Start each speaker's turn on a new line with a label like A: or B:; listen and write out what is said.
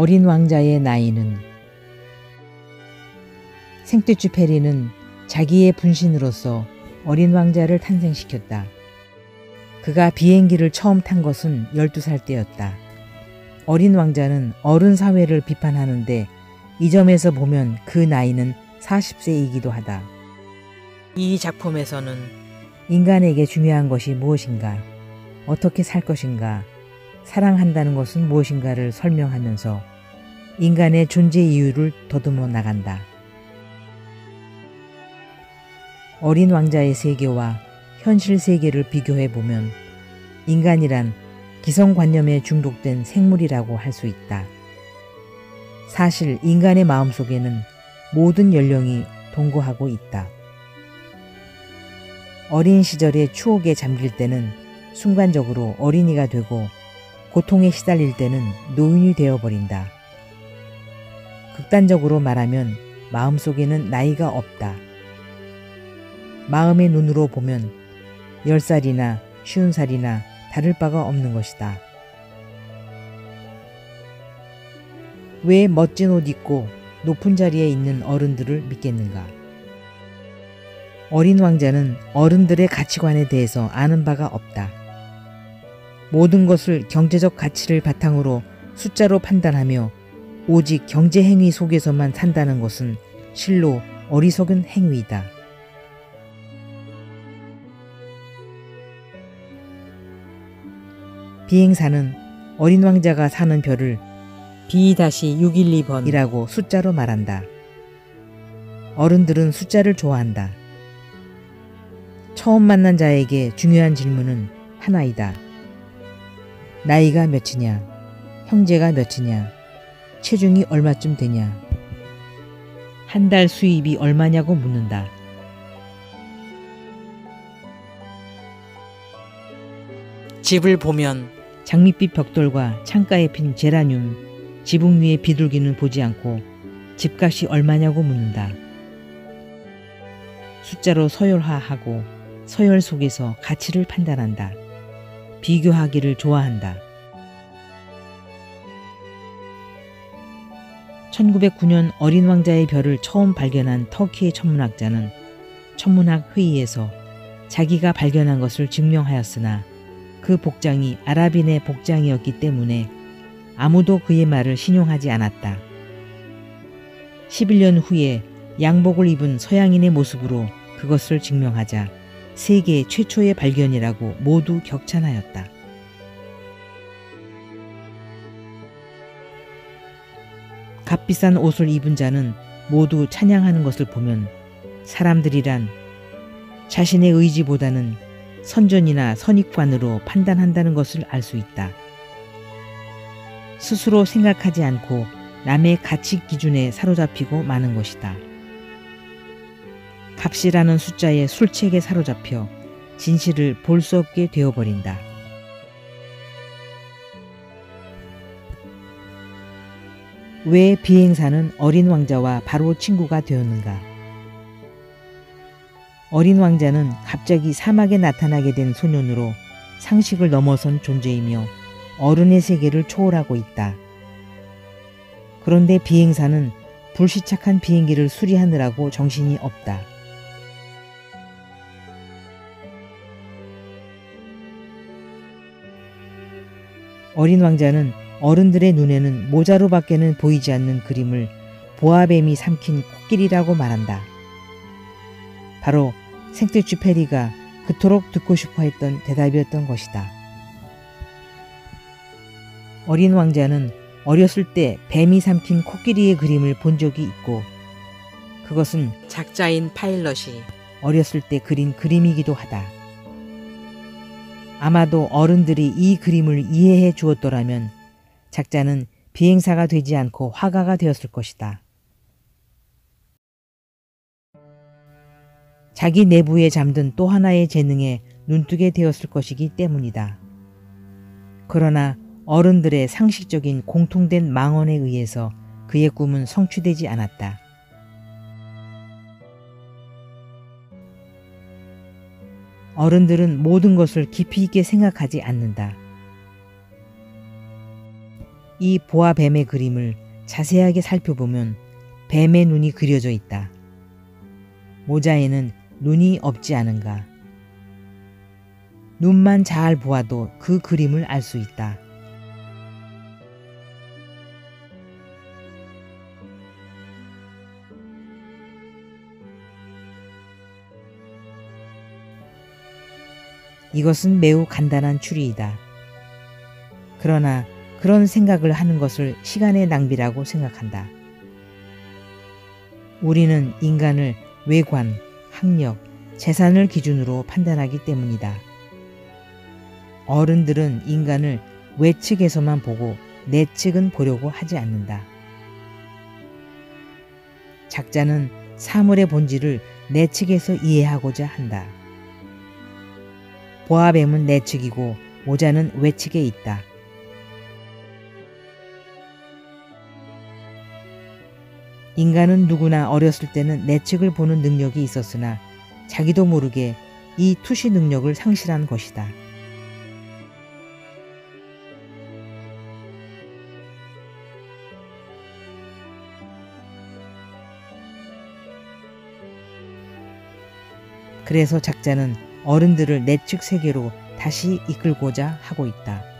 A: 어린 왕자의 나이는. 생떼쥐페리는 자기의 분신으로서 어린 왕자를 탄생시켰다. 그가 비행기를 처음 탄 것은 12살 때였다. 어린 왕자는 어른 사회를 비판하는데 이 점에서 보면 그 나이는 40세이기도 하다. 이 작품에서는 인간에게 중요한 것이 무엇인가, 어떻게 살 것인가, 사랑한다는 것은 무엇인가를 설명하면서 인간의 존재 이유를 더듬어 나간다. 어린 왕자의 세계와 현실 세계를 비교해보면 인간이란 기성관념에 중독된 생물이라고 할 수 있다. 사실 인간의 마음속에는 모든 연령이 동거하고 있다. 어린 시절의 추억에 잠길 때는 순간적으로 어린이가 되고 고통에 시달릴 때는 노인이 되어버린다. 극단적으로 말하면 마음속에는 나이가 없다. 마음의 눈으로 보면 10살이나 50살이나 다를 바가 없는 것이다. 왜 멋진 옷 입고 높은 자리에 있는 어른들을 믿겠는가? 어린 왕자는 어른들의 가치관에 대해서 아는 바가 없다. 모든 것을 경제적 가치를 바탕으로 숫자로 판단하며 오직 경제 행위 속에서만 산다는 것은 실로 어리석은 행위이다. 비행사는 어린 왕자가 사는 별을 B-612번이라고 숫자로 말한다. 어른들은 숫자를 좋아한다. 처음 만난 자에게 중요한 질문은 하나이다. 나이가 몇이냐? 형제가 몇이냐? 체중이 얼마쯤 되냐? 한 달 수입이 얼마냐고 묻는다. 집을 보면 장밋빛 벽돌과 창가에 핀 제라늄, 지붕 위의 비둘기는 보지 않고 집값이 얼마냐고 묻는다. 숫자로 서열화하고 서열 속에서 가치를 판단한다. 비교하기를 좋아한다. 1909년 어린 왕자의 별을 처음 발견한 터키의 천문학자는 천문학 회의에서 자기가 발견한 것을 증명하였으나 그 복장이 아랍인의 복장이었기 때문에 아무도 그의 말을 신용하지 않았다. 11년 후에 양복을 입은 서양인의 모습으로 그것을 증명하자 세계 최초의 발견이라고 모두 격찬하였다. 값비싼 옷을 입은 자는 모두 찬양하는 것을 보면 사람들이란 자신의 의지보다는 선전이나 선입관으로 판단한다는 것을 알 수 있다. 스스로 생각하지 않고 남의 가치 기준에 사로잡히고 마는 것이다. 값이라는 숫자의 술책에 사로잡혀 진실을 볼 수 없게 되어버린다. 왜 비행사는 어린 왕자와 바로 친구가 되었는가? 어린 왕자는 갑자기 사막에 나타나게 된 소년으로 상식을 넘어선 존재이며 어른의 세계를 초월하고 있다. 그런데 비행사는 불시착한 비행기를 수리하느라고 정신이 없다. 어린 왕자는 어른들의 눈에는 모자로밖에는 보이지 않는 그림을 보아뱀이 삼킨 코끼리라고 말한다. 바로 생떼쥐페리가 그토록 듣고 싶어 했던 대답이었던 것이다. 어린 왕자는 어렸을 때 뱀이 삼킨 코끼리의 그림을 본 적이 있고 그것은 작자인 파일럿이 어렸을 때 그린 그림이기도 하다. 아마도 어른들이 이 그림을 이해해 주었더라면 작자는 비행사가 되지 않고 화가가 되었을 것이다. 자기 내부에 잠든 또 하나의 재능에 눈뜨게 되었을 것이기 때문이다. 그러나 어른들의 상식적인 공통된 망언에 의해서 그의 꿈은 성취되지 않았다. 어른들은 모든 것을 깊이 있게 생각하지 않는다. 이 보아 뱀의 그림을 자세하게 살펴보면 뱀의 눈이 그려져 있다. 모자에는 눈이 없지 않은가? 눈만 잘 보아도 그 그림을 알 수 있다. 이것은 매우 간단한 추리이다. 그러나 그런 생각을 하는 것을 시간의 낭비라고 생각한다. 우리는 인간을 외관, 학력, 재산을 기준으로 판단하기 때문이다. 어른들은 인간을 외측에서만 보고 내측은 보려고 하지 않는다. 작자는 사물의 본질을 내측에서 이해하고자 한다. 보아뱀은 내측이고 모자는 외측에 있다. 인간은 누구나 어렸을 때는 내측을 보는 능력이 있었으나 자기도 모르게 이 투시 능력을 상실한 것이다. 그래서 작자는 어른들을 내측 세계로 다시 이끌고자 하고 있다.